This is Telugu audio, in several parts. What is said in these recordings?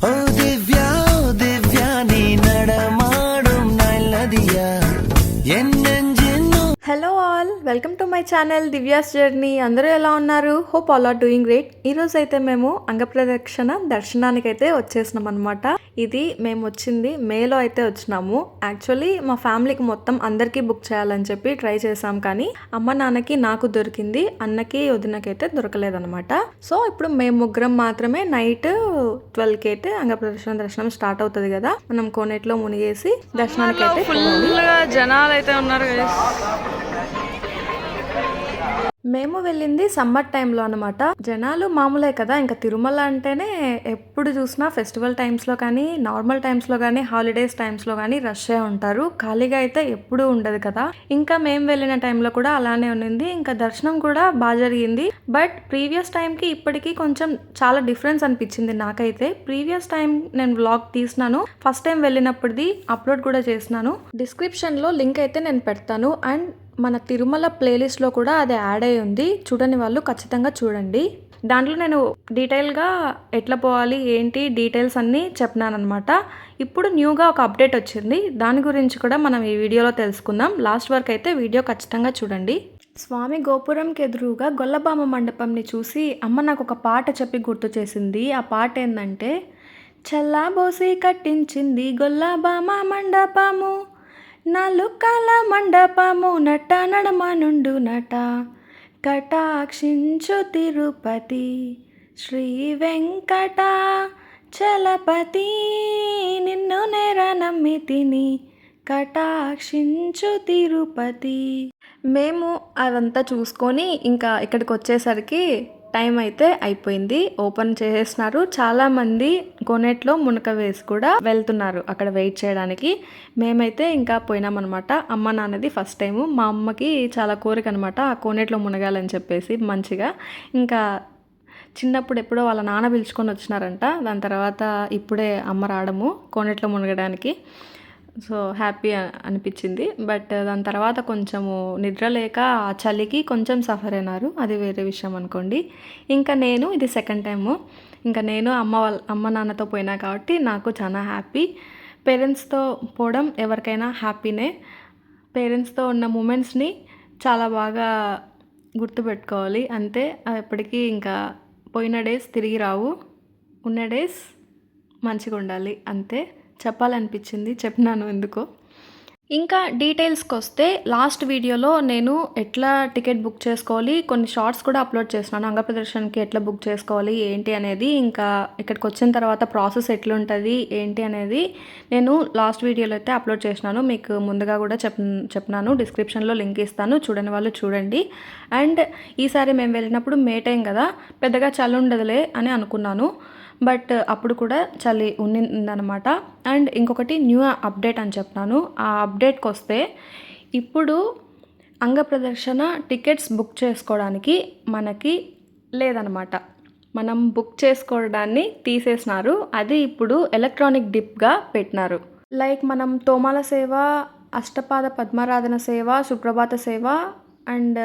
ఓ దివ్యా ఓ దివ్యా నీ నడమాடும் నల్లదియా ఎన్నెంజిన్ను. Hello all, welcome to my channel Divya's journey. అందరూ ఎలా ఉన్నారు? Hope all are doing great. ఈరోజు అయితే మేము అంగప్రదక్షిణ దర్శనానికి అయితే వచ్చేసినాం అనమాట. ఇది మేము వచ్చింది మేలో అయితే వచ్చినాము. యాక్చువల్లీ మా ఫ్యామిలీకి మొత్తం అందరికీ బుక్ చేయాలని చెప్పి ట్రై చేసాం, కానీ అమ్మ నాన్నకి నాకు దొరికింది, అన్నకి వదినకైతే దొరకలేదనమాట. సో ఇప్పుడు మేము ముగ్గురం మాత్రమే నైట్ 12కి అయితే అంగప్రదక్షిణ దర్శనం స్టార్ట్ అవుతుంది కదా, మనం కోనేట్లో మునిగేసి దర్శనానికి అయితే జనాలు అయితే ఉన్నారు. మేము వెళ్ళింది సమ్మర్ టైంలో అనమాట. జనాలు మామూలే కదా, ఇంకా తిరుమల అంటేనే ఎప్పుడు చూసినా ఫెస్టివల్ టైమ్స్లో కానీ నార్మల్ టైమ్స్లో కానీ హాలిడేస్ టైమ్స్లో కానీ రష్ే ఉంటారు, ఖాళీగా అయితే ఎప్పుడూ ఉండదు కదా. ఇంకా మేము వెళ్ళిన టైంలో కూడా అలానే ఉన్నింది. ఇంకా దర్శనం కూడా బాగా జరిగింది. బట్ ప్రీవియస్ టైంకి ఇప్పటికీ కొంచెం చాలా డిఫరెన్స్ అనిపించింది నాకైతే. ప్రీవియస్ టైం నేను వ్లాగ్ తీసినాను, ఫస్ట్ టైం వెళ్ళినప్పటిది అప్లోడ్ కూడా చేసినాను. డిస్క్రిప్షన్లో లింక్ అయితే నేను పెడతాను. అండ్ మన తిరుమల ప్లేలిస్ట్లో కూడా అది యాడ్ అయి ఉంది, చూడని వాళ్ళు ఖచ్చితంగా చూడండి. దాంట్లో నేను డీటెయిల్గా ఎట్లా పోవాలి ఏంటి డీటెయిల్స్ అన్నీ చెప్పినాను అనమాట. ఇప్పుడు న్యూగా ఒక అప్డేట్ వచ్చింది, దాని గురించి కూడా మనం ఈ వీడియోలో తెలుసుకుందాం. లాస్ట్ వరకు అయితే వీడియో ఖచ్చితంగా చూడండి. స్వామి గోపురంకి ఎదురుగా గొల్లబామ మండపంని చూసి అమ్మ నాకు ఒక పాట చెప్పి గుర్తు చేసింది. ఆ పాట ఏంటంటే, చల్లాబోసి కట్టించింది గొల్లబామ మండపము, నలుకల మండపము నట నడమ నుండు నట, కటాక్షించు తిరుపతి శ్రీ వెంకట చలపతి, నిన్ను నేర నమ్మితిని కటాక్షించు తిరుపతి. మేము అదంతా చూసుకొని ఇంకా ఇక్కడికి వచ్చేసరికి టైం అయితే అయిపోయింది. ఓపెన్ చేసేసినారు. చాలామంది కోనేట్లో మునక వేసి కూడా వెళ్తున్నారు అక్కడ వెయిట్ చేయడానికి. మేమైతే ఇంకా పోయినామన్నమాట. అమ్మ నాన్నది ఫస్ట్ టైము. మా అమ్మకి చాలా కోరిక అనమాట ఆ కోనేట్లో మునగాలని చెప్పేసి మంచిగా. ఇంకా చిన్నప్పుడు ఎప్పుడో వాళ్ళ నాన్న పిలుచుకొని వచ్చినారంట. దాని తర్వాత ఇప్పుడే అమ్మ రావడము కోనేట్లో మునగడానికి. సో హ్యాపీ అనిపించింది. బట్ దాని తర్వాత కొంచెము నిద్ర లేక ఆ చలికి కొంచెం సఫర్ అయినారు, అది వేరే విషయం అనుకోండి. ఇంకా నేను ఇది సెకండ్ టైము. ఇంకా నేను అమ్మ నాన్నతో పోయినా కాబట్టి నాకు చాలా హ్యాపీ. పేరెంట్స్తో పోవడం ఎవరికైనా హ్యాపీనే. పేరెంట్స్తో ఉన్న మూమెంట్స్ని చాలా బాగా గుర్తుపెట్టుకోవాలి అంతే. ఎప్పటికీ ఇంకా పోయిన డేస్ తిరిగి రావు, ఉన్న డేస్ మంచిగా ఉండాలి అంతే. చెప్పాలనిపించింది, చెప్పినాను ఎందుకో. ఇంకా డీటెయిల్స్కి వస్తే, లాస్ట్ వీడియోలో నేను ఎట్లా టికెట్ బుక్ చేసుకోవాలి కొన్ని షార్ట్స్ కూడా అప్లోడ్ చేస్తున్నాను. అంగప్రదర్శనకి ఎట్లా బుక్ చేసుకోవాలి ఏంటి అనేది, ఇంకా ఇక్కడికి వచ్చిన తర్వాత ప్రాసెస్ ఎట్లుంటుంది ఏంటి అనేది నేను లాస్ట్ వీడియోలో అయితే అప్లోడ్ చేసినాను. మీకు ముందుగా కూడా చెప్పినాను, డిస్క్రిప్షన్లో లింక్ ఇస్తాను, చూడని వాళ్ళు చూడండి. అండ్ ఈసారి మేము వెళ్ళినప్పుడు మే టైం కదా, పెద్దగా చలి ఉండదులే అని అనుకున్నాను. బట్ అప్పుడు కూడా చలి ఉందన్నమాట. అండ్ ఇంకొకటి న్యూ అప్డేట్ అని చెప్పినాను. ఆ అప్డేట్కి వస్తే, ఇప్పుడు అంగప్రదర్శన టికెట్స్ బుక్ చేసుకోవడానికి మనకి లేదనమాట. మనం బుక్ చేసుకోవడాన్ని తీసేసినారు. అది ఇప్పుడు ఎలక్ట్రానిక్ డిప్గా పెట్టినారు. లైక్ మనం తోమాల సేవ, అష్టపాద పద్మారాధన సేవ, సుప్రభాత సేవ అండ్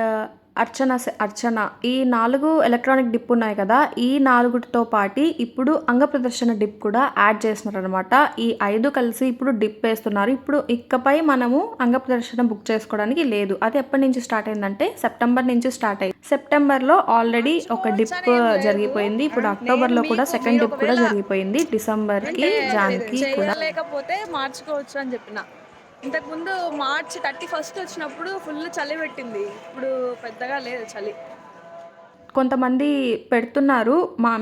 అర్చన ఈ 4 ఎలక్ట్రానిక్ డిప్ ఉన్నాయి కదా, ఈ 4తో పాటు ఇప్పుడు అంగప్రదర్శన డిప్ కూడా యాడ్ చేస్తున్నారు అనమాట. ఈ 5 కలిసి ఇప్పుడు డిప్ వేస్తున్నారు. ఇప్పుడు ఇకపై మనము అంగప్రదర్శన బుక్ చేసుకోవడానికి లేదు. అది ఎప్పటి నుంచి స్టార్ట్ అయిందంటే సెప్టెంబర్ నుంచి స్టార్ట్ అయింది. సెప్టెంబర్లో ఆల్రెడీ ఒక డిప్ జరిగిపోయింది. ఇప్పుడు అక్టోబర్లో కూడా సెకండ్ డిప్ కూడా జరిగిపోయింది. డిసెంబర్కి జాన్కి కూడా లేకపోతే మార్చుకోవచ్చు అని చెప్పిన. ఇంతకుముందు మార్చ్ 31 వచ్చినప్పుడు ఫుల్ చలి పెట్టింది, ఇప్పుడు పెద్దగా లేదు చలి. కొంతమంది పెడుతున్నారు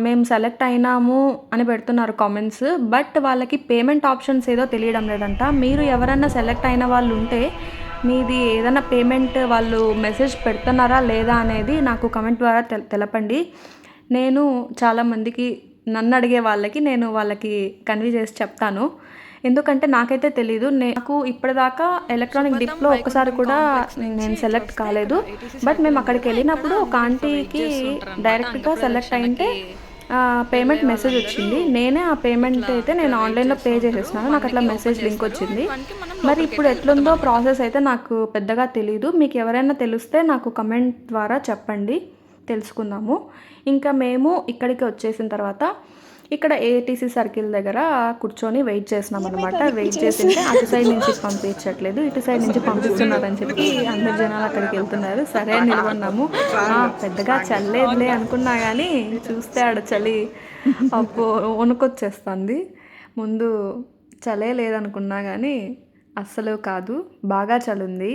మేము సెలెక్ట్ అయినాము అని పెడుతున్నారు కామెంట్స్. బట్ వాళ్ళకి పేమెంట్ ఆప్షన్స్ ఏదో తెలియడం లేదంట. మీరు ఎవరన్నా సెలెక్ట్ అయిన వాళ్ళు ఉంటే మీది ఏదైనా పేమెంట్ వాళ్ళు మెసేజ్ పెడుతున్నారా లేదా అనేది నాకు కమెంట్ ద్వారా తెలపండి. నేను చాలామందికి నన్ను అడిగే వాళ్ళకి కన్వే చేసి చెప్తాను. ఎందుకంటే నాకైతే తెలీదు. నాకు ఇప్పటిదాకా ఎలక్ట్రానిక్ డిప్లో ఒక్కసారి కూడా నేను సెలెక్ట్ కాలేదు. బట్ మేము అక్కడికి వెళ్ళినప్పుడు ఒక ఆంటీకి డైరెక్ట్గా సెలెక్ట్ అయితే పేమెంట్ మెసేజ్ వచ్చింది. నేనే ఆ పేమెంట్ అయితే నేను ఆన్లైన్లో పే చేసేసినాను. నాకు అట్లా మెసేజ్ లింక్ వచ్చింది. మరి ఇప్పుడు ఎట్లుందో ప్రాసెస్ అయితే నాకు పెద్దగా తెలీదు. మీకు ఎవరైనా తెలిస్తే నాకు కమెంట్ ద్వారా చెప్పండి, తెలుసుకుందాము. ఇంకా మేము ఇక్కడికి వచ్చేసిన తర్వాత ఇక్కడ ఏటీసీ సర్కిల్ దగ్గర కూర్చొని వెయిట్ చేసినాం అనమాట. వెయిట్ చేసింటే అటు సైడ్ నుంచి పంపించట్లేదు, ఇటు సైడ్ నుంచి పంపిస్తున్నారని చెప్పి అందరు జనాలు అక్కడికి వెళ్తున్నారు. సరే అని నిలబడినాము. పెద్దగా చల్లేదులే అనుకున్నా కానీ చూస్తే ఆడ చలి అప్పు వణుకొచ్చేస్తుంది. ముందు చలే లేదనుకున్నా కానీ అస్సలు కాదు, బాగా చలుంది.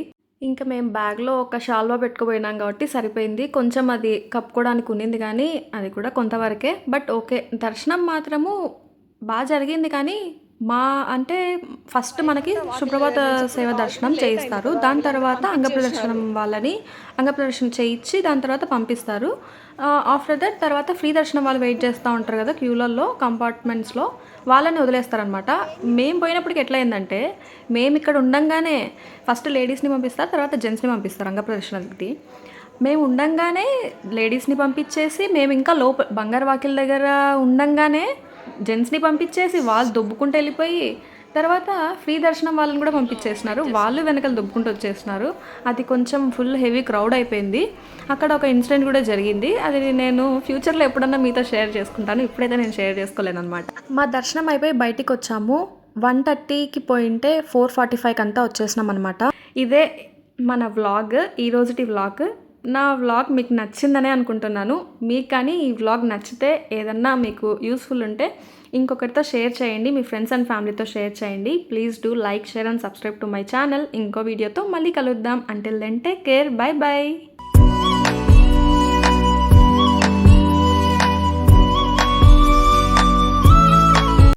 ఇంకా మేము బ్యాగ్లో ఒక షాల్వా పెట్టుకుపోయినాం కాబట్టి సరిపోయింది. కొంచెం అది కప్పుకోవడానికి ఉన్నింది కానీ అది కూడా కొంతవరకే. బట్ ఓకే, దర్శనం మాత్రము బాగా జరిగింది. కానీ అంటే ఫస్ట్ మనకి సుప్రభాత సేవ దర్శనం చేయిస్తారు. దాని తర్వాత అంగప్రదర్శనం వాళ్ళని అంగప్రదర్శనం చేయించి దాని తర్వాత పంపిస్తారు. ఆఫ్టర్ దట్ తర్వాత ఫ్రీ దర్శనం వాళ్ళు వెయిట్ చేస్తూ ఉంటారు కదా క్యూలలో, కంపార్ట్మెంట్స్లో, వాళ్ళని వదిలేస్తారనమాట. మేము పోయినప్పటికి ఎట్లా అయిందంటే, మేము ఇక్కడ ఉండంగానే ఫస్ట్ లేడీస్ని పంపిస్తారు, తర్వాత జెంట్స్ని పంపిస్తారు అంగప్రదర్శనానికి. మేము ఉండంగానే లేడీస్ని పంపించేసి మేము ఇంకా బంగారు వాకిల దగ్గర ఉండంగానే జెంట్స్ని పంపించేసి వాళ్ళు దొబ్బుకుంటూ వెళ్ళిపోయి తర్వాత ఫ్రీ దర్శనం వాళ్ళని కూడా పంపించేసినారు. వాళ్ళు వెనకాల దొబ్బుకుంటూ వచ్చేసినారు. అది కొంచెం ఫుల్ హెవీ క్రౌడ్ అయిపోయింది. అక్కడ ఒక ఇన్సిడెంట్ కూడా జరిగింది. అది నేను ఫ్యూచర్లో ఎప్పుడన్నా మీతో షేర్ చేసుకుంటాను, ఇప్పుడైతే నేను షేర్ చేసుకోలేను అనమాట. మా దర్శనం అయిపోయి బయటికి వచ్చాము. 1:30కి పోయింటే 4:45కి అంతా వచ్చేసినాం అనమాట. ఇదే మన వ్లాగ్, ఈరోజుటి వ్లాగ్. నా వ్లాగ్ మీకు నచ్చిందనే అనుకుంటున్నాను. మీకు కానీ ఈ వ్లాగ్ నచ్చితే, ఏదన్నా మీకు యూస్ఫుల్ ఉంటే ఇంకొకరితో షేర్ చేయండి, మీ ఫ్రెండ్స్ అండ్ ఫ్యామిలీతో షేర్ చేయండి. Please do like, share and subscribe to my channel. ఇంకో వీడియోతో మళ్ళీ కలుద్దాం. Until then take care, bye by.